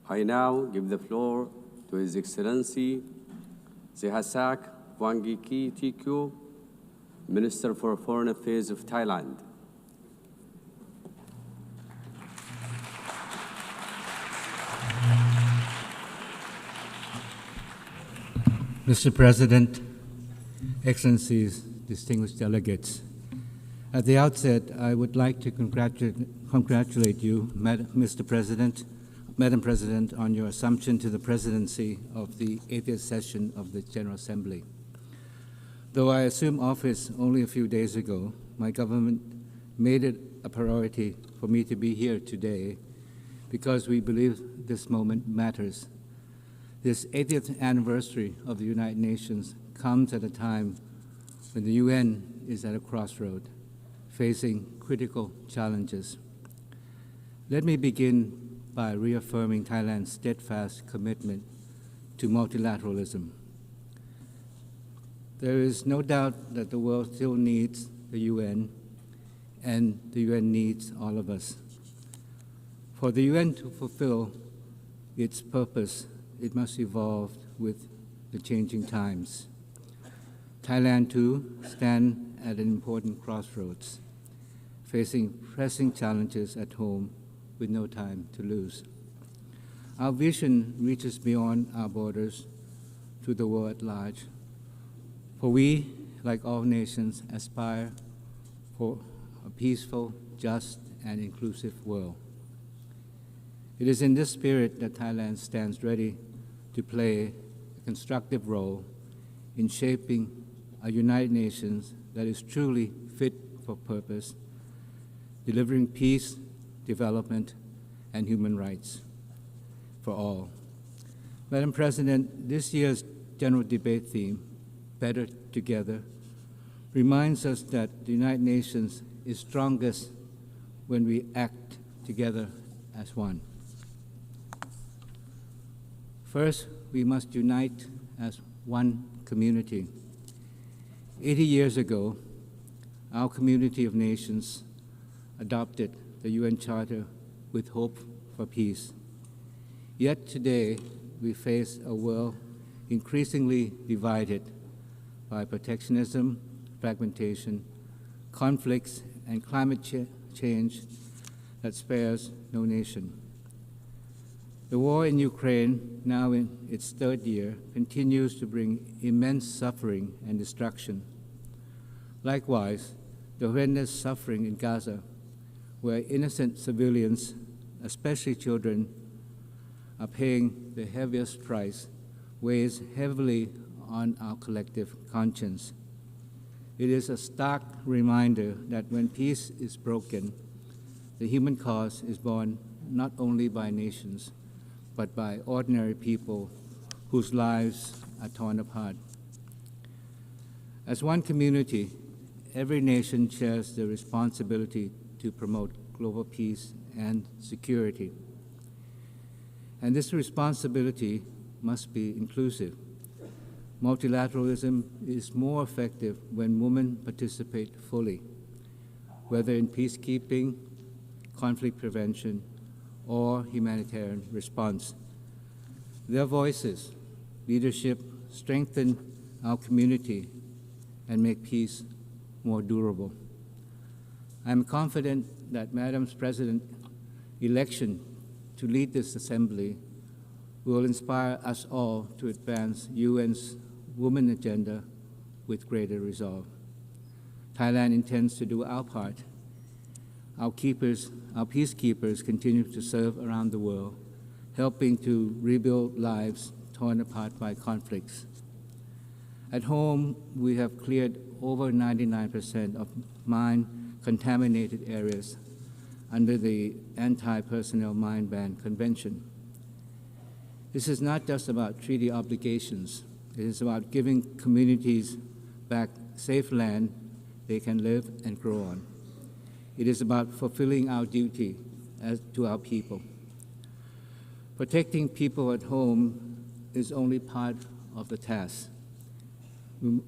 I now give the floor to His Excellency Sihasak Wangiki Tikyu, Minister for Foreign Affairs of Thailand. Mr. President, Excellencies, distinguished delegates, at the outset, I would like to congratulate you, Madam President, on your assumption to the presidency of the 80th session of the General Assembly. Though I assumed office only a few days ago, my government made it a priority for me to be here today because we believe this moment matters. This 80th anniversary of the United Nations comes at a time when the UN is at a crossroad, facing critical challenges. Let me begin by reaffirming Thailand's steadfast commitment to multilateralism. There is no doubt that the world still needs the UN, and the UN needs all of us. For the UN to fulfill its purpose, it must evolve with the changing times. Thailand, too, stands at an important crossroads, facing pressing challenges at home with no time to lose. Our vision reaches beyond our borders to the world at large, for we, like all nations, aspire for a peaceful, just, and inclusive world. It is in this spirit that Thailand stands ready to play a constructive role in shaping a United Nations that is truly fit for purpose, delivering peace, development, and human rights for all. Madam President, this year's general debate theme, Better Together, reminds us that the United Nations is strongest when we act together as one. First, we must unite as one community. 80 years ago, our community of nations adopted the UN Charter with hope for peace. Yet today, we face a world increasingly divided by protectionism, fragmentation, conflicts, and climate change that spares no nation. The war in Ukraine, now in its third year, continues to bring immense suffering and destruction. Likewise, the horrendous suffering in Gaza, where innocent civilians, especially children, are paying the heaviest price, weighs heavily on our collective conscience. It is a stark reminder that when peace is broken, the human cause is borne not only by nations, but by ordinary people whose lives are torn apart. As one community, every nation shares the responsibility to promote global peace and security. And this responsibility must be inclusive. Multilateralism is more effective when women participate fully, whether in peacekeeping, conflict prevention, or humanitarian response. Their voices, leadership strengthen our community and make peace more durable. I am confident that Madam President's election to lead this assembly will inspire us all to advance UN's Women Agenda with greater resolve. Thailand intends to do our part. Our peacekeepers continue to serve around the world, helping to rebuild lives torn apart by conflicts. At home, we have cleared over 99% of mine-contaminated areas under the Anti-Personnel Mine Ban Convention. This is not just about treaty obligations. It is about giving communities back safe land they can live and grow on. It is about fulfilling our duty to our people. Protecting people at home is only part of the task.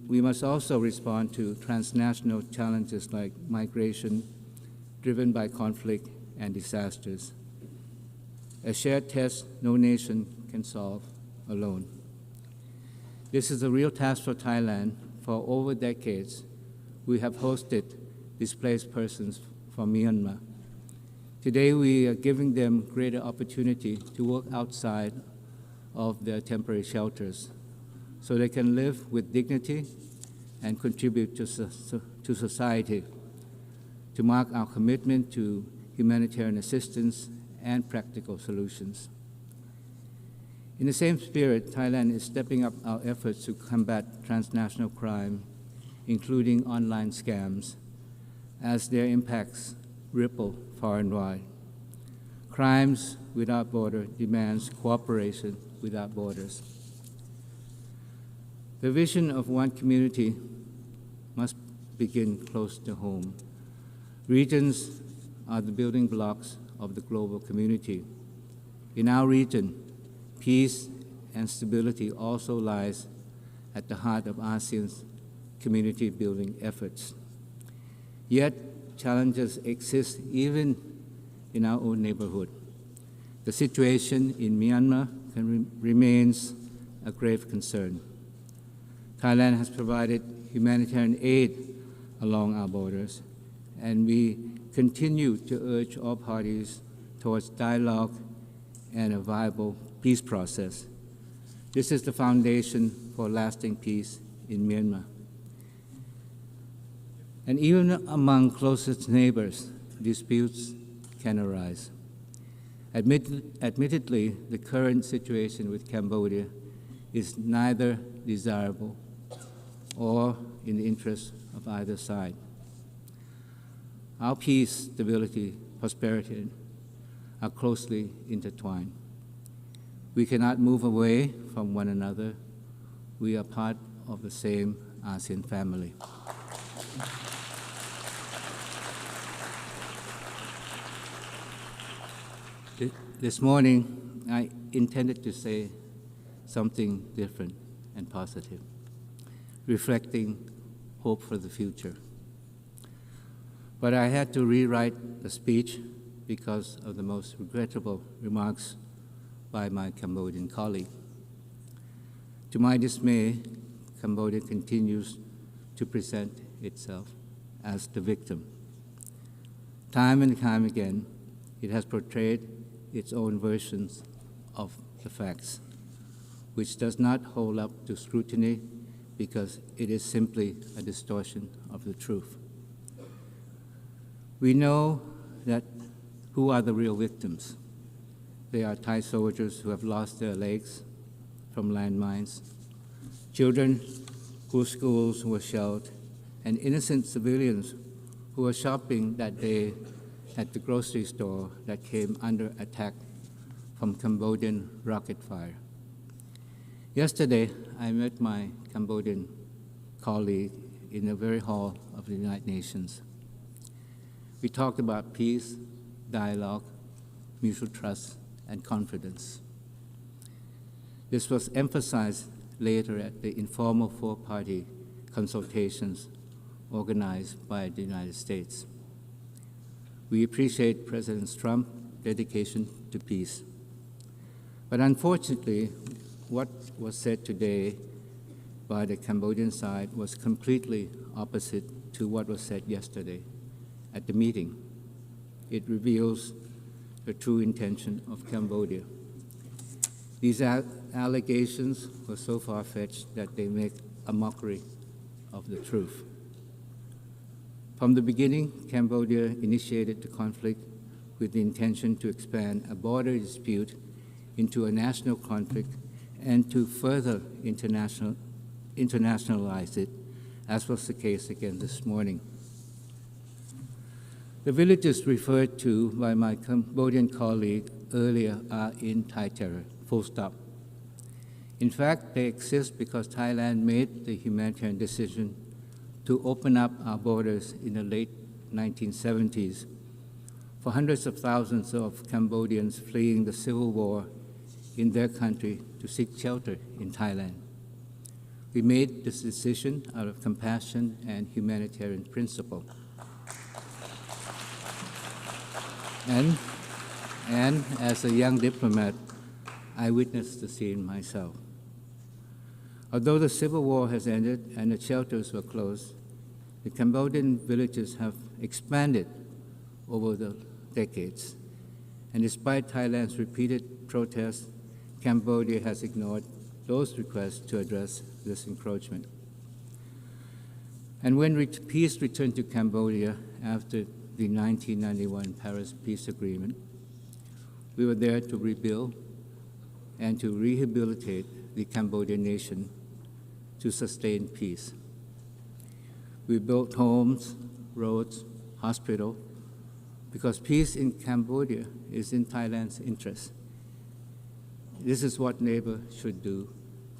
We must also respond to transnational challenges like migration, driven by conflict and disasters. a shared test no nation can solve alone. This is a real task for Thailand. For over decades, we have hosted displaced persons from Myanmar. Today, we are giving them greater opportunity to work outside of their temporary shelters so they can live with dignity and contribute to society, to mark our commitment to humanitarian assistance and practical solutions. In the same spirit, Thailand is stepping up our efforts to combat transnational crime, including online scams, as their impacts ripple far and wide. Crimes without border demands cooperation without borders. The vision of one community must begin close to home. Regions are the building blocks of the global community. In our region, peace and stability also lies at the heart of ASEAN's community building efforts. Yet, challenges exist even in our own neighborhood. The situation in Myanmar remains a grave concern. Thailand has provided humanitarian aid along our borders, and we continue to urge all parties towards dialogue and a viable peace process. This is the foundation for lasting peace in Myanmar. And even among closest neighbors, disputes can arise. Admittedly, the current situation with Cambodia is neither desirable or in the interest of either side. Our peace, stability, prosperity are closely intertwined. We cannot move away from one another. We are part of the same ASEAN family. This morning, I intended to say something different and positive, reflecting hope for the future. But I had to rewrite the speech because of the most regrettable remarks by my Cambodian colleague. To my dismay, Cambodia continues to present itself as the victim. Time and time again, it has portrayed its own versions of the facts, which does not hold up to scrutiny because it is simply a distortion of the truth. We know that who are the real victims. They are Thai soldiers who have lost their legs from landmines, children whose schools were shelled, and innocent civilians who were shopping that day at the grocery store that came under attack from Cambodian rocket fire. Yesterday, I met my Cambodian colleague in the very hall of the United Nations. We talked about peace, dialogue, mutual trust, and confidence. This was emphasized later at the informal four-party consultations organized by the United States. We appreciate President Trump's dedication to peace. But unfortunately, what was said today by the Cambodian side was completely opposite to what was said yesterday at the meeting. It reveals the true intention of Cambodia. These allegations were so far-fetched that they make a mockery of the truth. From the beginning, Cambodia initiated the conflict with the intention to expand a border dispute into a national conflict and to further internationalize it, as was the case again this morning. The villages referred to by my Cambodian colleague earlier are in Thai terror, full stop. In fact, they exist because Thailand made the humanitarian decision to open up our borders in the late 1970s for hundreds of thousands of Cambodians fleeing the civil war in their country to seek shelter in Thailand. We made this decision out of compassion and humanitarian principle. And And as a young diplomat, I witnessed the scene myself. Although the civil war has ended and the shelters were closed, the Cambodian villages have expanded over the decades. And despite Thailand's repeated protests, Cambodia has ignored those requests to address this encroachment. And when peace returned to Cambodia after the 1991 Paris Peace Agreement, we were there to rebuild and to rehabilitate the Cambodian nation to sustain peace. We built homes, roads, hospitals, because peace in Cambodia is in Thailand's interest. This is what neighbors should do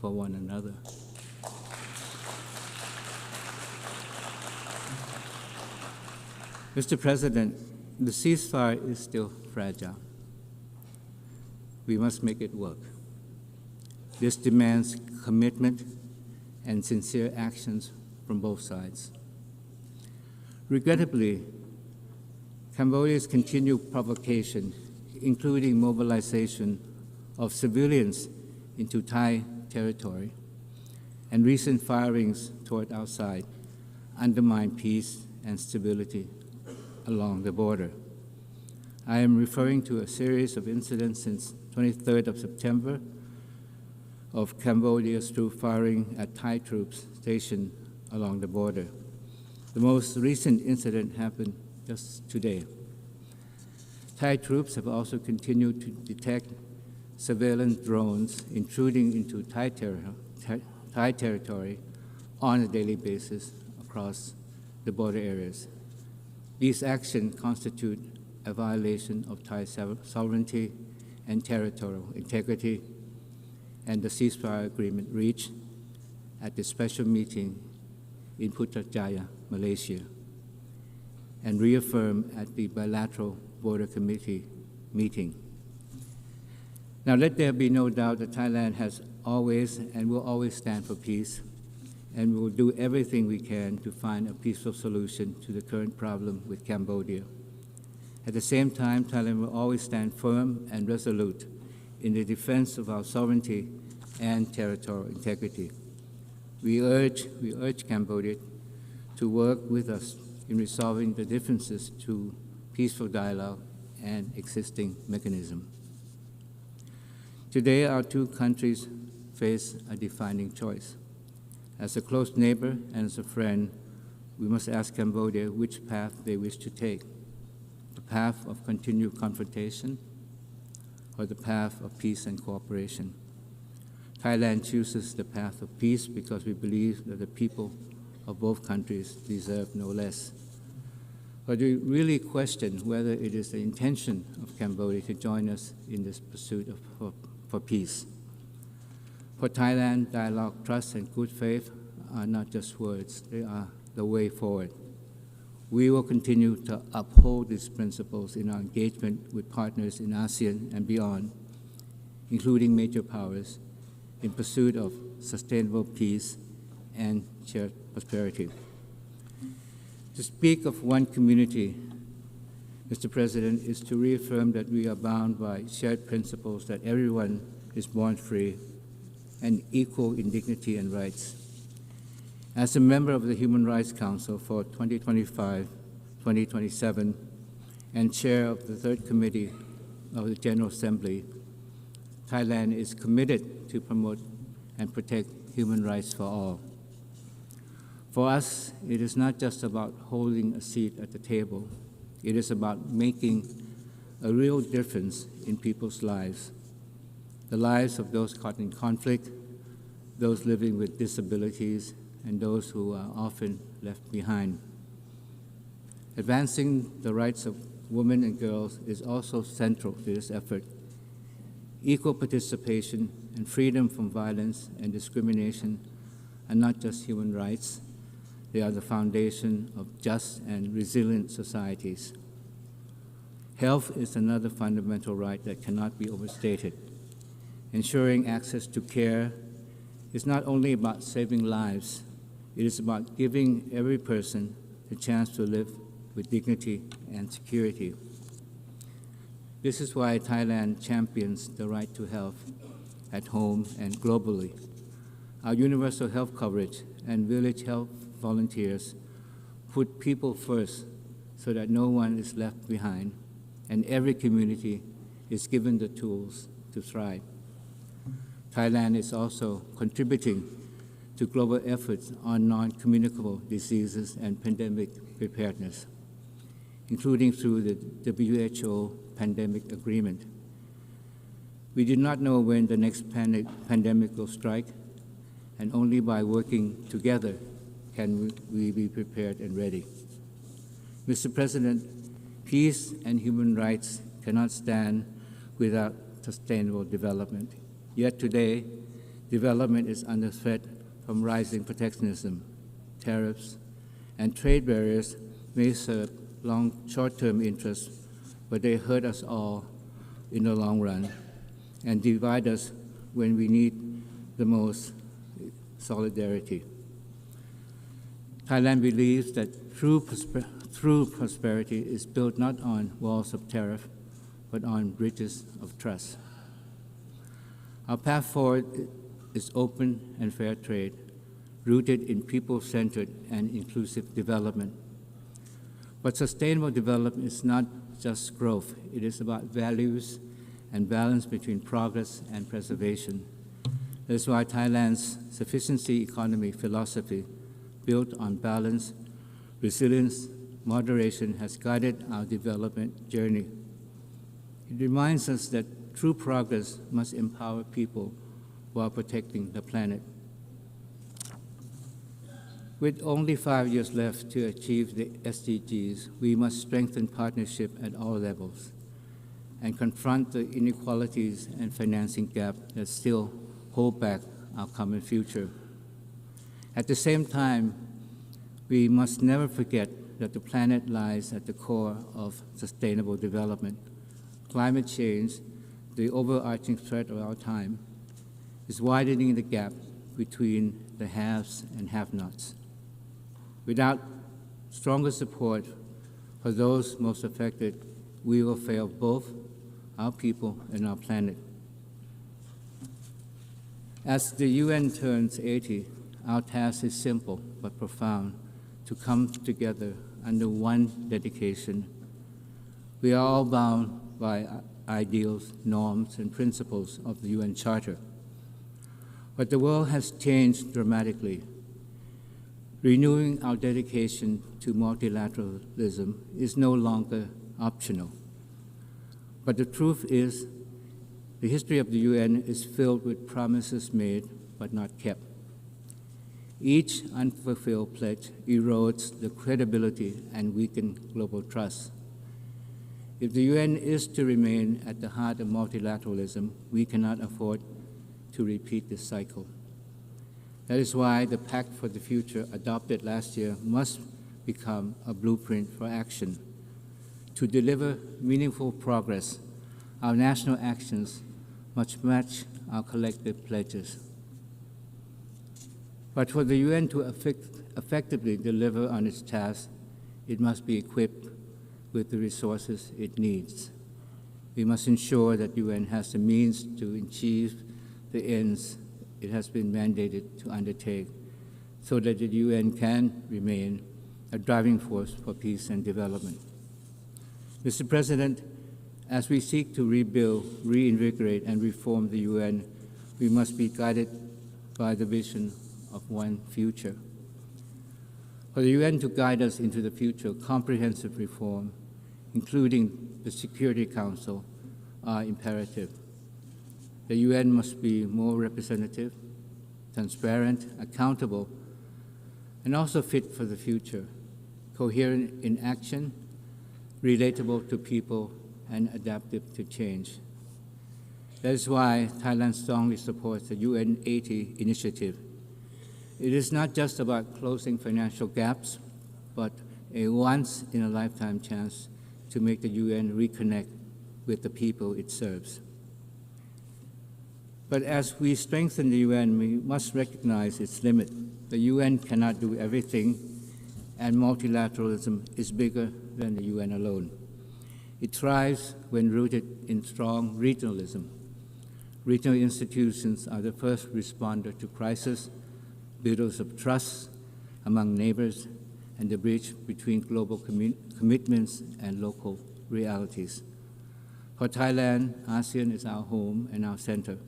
for one another. Mr. President, the ceasefire is still fragile. We must make it work. This demands commitment and sincere actions from both sides. Regrettably, Cambodia's continued provocation, including mobilization of civilians into Thai territory and recent firings toward our side, undermine peace and stability along the border. I am referring to a series of incidents since 23rd of September of Cambodia's troop firing at Thai troops stationed along the border. The most recent incident happened just today. Thai troops have also continued to detect surveillance drones intruding into Thai territory on a daily basis across the border areas. These actions constitute a violation of Thai sovereignty and territorial integrity, and the ceasefire agreement reached at the special meeting in Putrajaya, Malaysia, and reaffirmed at the bilateral border committee meeting. Now, let there be no doubt that Thailand has always and will always stand for peace, and we will do everything we can to find a peaceful solution to the current problem with Cambodia. At the same time, Thailand will always stand firm and resolute in the defense of our sovereignty and territorial integrity. We urge Cambodia to work with us in resolving the differences through peaceful dialogue and existing mechanism. Today, our two countries face a defining choice. As a close neighbor and as a friend, we must ask Cambodia which path they wish to take, the path of continued confrontation or the path of peace and cooperation. Thailand chooses the path of peace because we believe that the people of both countries deserve no less. But we really question whether it is the intention of Cambodia to join us in this pursuit for peace. For Thailand, dialogue, trust, and good faith are not just words, they are the way forward. We will continue to uphold these principles in our engagement with partners in ASEAN and beyond, including major powers, in pursuit of sustainable peace and shared prosperity. To speak of one community, Mr. President, is to reaffirm that we are bound by shared principles that everyone is born free and equal in dignity and rights. As a member of the Human Rights Council for 2025-2027 and chair of the Third Committee of the General Assembly, Thailand is committed to promote and protect human rights for all. For us, it is not just about holding a seat at the table. It is about making a real difference in people's lives, the lives of those caught in conflict, those living with disabilities, and those who are often left behind. Advancing the rights of women and girls is also central to this effort. Equal participation and freedom from violence and discrimination are not just human rights, they are the foundation of just and resilient societies. Health is another fundamental right that cannot be overstated. Ensuring access to care is not only about saving lives, it is about giving every person the chance to live with dignity and security. This is why Thailand champions the right to health at home and globally. Our universal health coverage and village health volunteers put people first so that no one is left behind and every community is given the tools to thrive. Thailand is also contributing to global efforts on non-communicable diseases and pandemic preparedness, including through the WHO pandemic agreement. We do not know when the next pandemic will strike, and only by working together can we be prepared and ready. Mr. President, peace and human rights cannot stand without sustainable development. Yet today, development is under threat from rising protectionism, tariffs, and trade barriers may serve short-term interests, but they hurt us all in the long run and divide us when we need the most solidarity. Thailand believes that true prosperity is built not on walls of tariff, but on bridges of trust. Our path forward is open and fair trade, rooted in people-centered and inclusive development. But sustainable development is not just growth. It is about values and balance between progress and preservation. That is why Thailand's sufficiency economy philosophy, built on balance, resilience, moderation, has guided our development journey. It reminds us that true progress must empower people while protecting the planet. With only 5 years left to achieve the SDGs, we must strengthen partnership at all levels and confront the inequalities and financing gap that still hold back our common future. At the same time, we must never forget that the planet lies at the core of sustainable development. Climate change, the overarching threat of our time, is widening the gap between the haves and have-nots. Without stronger support for those most affected, we will fail both our people and our planet. As the UN turns 80, our task is simple but profound: to come together under one dedication. We are all bound by ideals, norms, and principles of the UN Charter. But the world has changed dramatically. Renewing our dedication to multilateralism is no longer optional. But the truth is, the history of the UN is filled with promises made but not kept. Each unfulfilled pledge erodes the credibility and weakens global trust. If the UN is to remain at the heart of multilateralism, we cannot afford to repeat this cycle. That is why the Pact for the Future adopted last year must become a blueprint for action. To deliver meaningful progress, our national actions must match our collective pledges. But for the UN to effectively deliver on its task, it must be equipped with the resources it needs. We must ensure that the UN has the means to achieve the ends it has been mandated to undertake, so that the UN can remain a driving force for peace and development. Mr. President, as we seek to rebuild, reinvigorate, and reform the UN, we must be guided by the vision of one future. For the UN to guide us into the future, comprehensive reform, including the Security Council, are imperative. The UN must be more representative, transparent, accountable, and also fit for the future, coherent in action, relatable to people, and adaptive to change. That is why Thailand strongly supports the UN 80 initiative. It is not just about closing financial gaps, but a once-in-a-lifetime chance to make the UN reconnect with the people it serves. But as we strengthen the UN, we must recognize its limit. The UN cannot do everything, and multilateralism is bigger than the UN alone. It thrives when rooted in strong regionalism. Regional institutions are the first responder to crisis, builders of trust among neighbors, and the bridge between global commitments and local realities. For Thailand, ASEAN is our home and our center.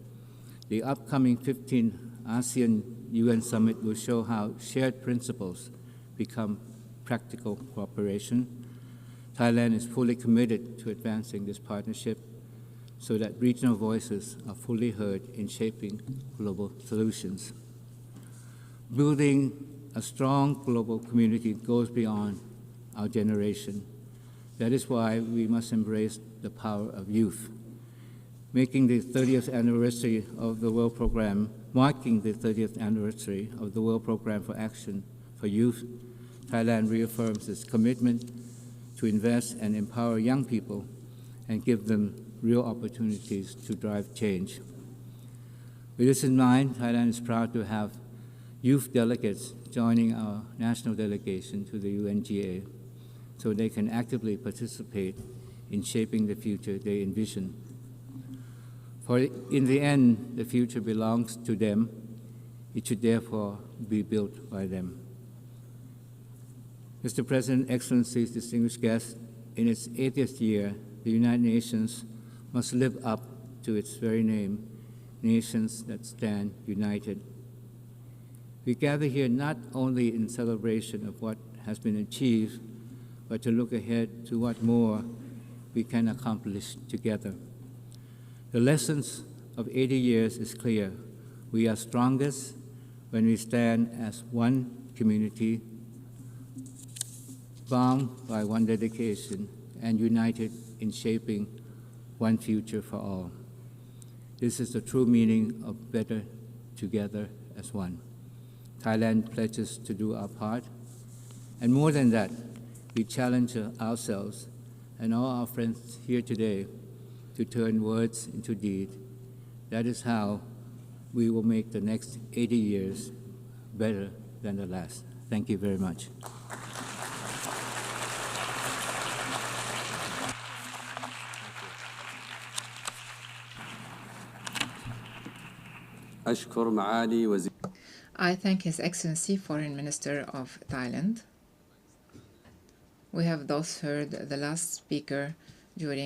The upcoming 15th ASEAN UN Summit will show how shared principles become practical cooperation. Thailand is fully committed to advancing this partnership so that regional voices are fully heard in shaping global solutions. Building a strong global community goes beyond our generation. That is why we must embrace the power of youth. Marking the 30th anniversary of the World Programme for Action for Youth, Thailand reaffirms its commitment to invest and empower young people and give them real opportunities to drive change. With this in mind, Thailand is proud to have youth delegates joining our national delegation to the UNGA so they can actively participate in shaping the future they envision. For in the end, the future belongs to them. It should therefore be built by them. Mr. President, Excellencies, distinguished guests, in its 80th year, the United Nations must live up to its very name, nations that stand united. We gather here not only in celebration of what has been achieved, but to look ahead to what more we can accomplish together. The lessons of 80 years is clear. We are strongest when we stand as one community, bound by one dedication and united in shaping one future for all. This is the true meaning of better together as one. Thailand pledges to do our part, and more than that, we challenge ourselves and all our friends here today to turn words into deed. That is how we will make the next 80 years better than the last. Thank you very much. I thank His Excellency Foreign Minister of Thailand. We have thus heard the last speaker during